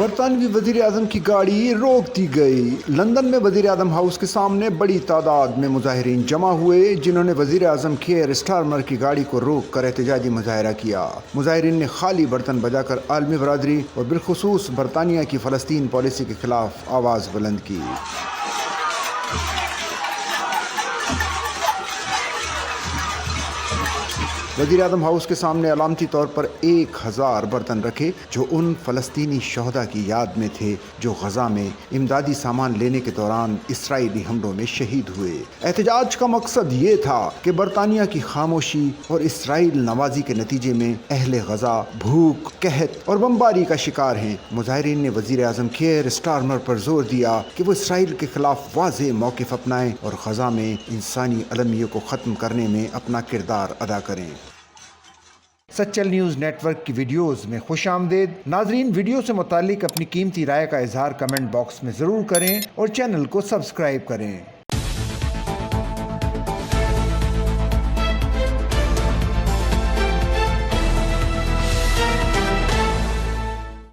برطانوی وزیر اعظم کی گاڑی روک دی گئی۔ لندن میں وزیر اعظم ہاؤس کے سامنے بڑی تعداد میں مظاہرین جمع ہوئے جنہوں نے وزیر اعظم کیئر سٹارمر کی گاڑی کو روک کر احتجاجی مظاہرہ کیا۔ مظاہرین نے خالی برتن بجا کر عالمی برادری اور بالخصوص برطانیہ کی فلسطین پالیسی کے خلاف آواز بلند کی۔ وزیر اعظم ہاؤس کے سامنے علامتی طور پر 1000 برتن رکھے جو ان فلسطینی شہداء کی یاد میں تھے جو غزہ میں امدادی سامان لینے کے دوران اسرائیلی حملوں میں شہید ہوئے۔ احتجاج کا مقصد یہ تھا کہ برطانیہ کی خاموشی اور اسرائیل نوازی کے نتیجے میں اہل غزہ بھوک، قحط اور بمباری کا شکار ہیں۔ مظاہرین نے وزیر اعظم کیئر سٹارمر پر زور دیا کہ وہ اسرائیل کے خلاف واضح موقف اپنائیں اور غزہ میں انسانی المیوں کو ختم کرنے میں اپنا کردار ادا کریں۔ سچل نیوز نیٹ ورک کی ویڈیوز میں خوش آمدید۔ ناظرین، ویڈیو سے متعلق اپنی قیمتی رائے کا اظہار کمنٹ باکس میں ضرور کریں اور چینل کو سبسکرائب کریں۔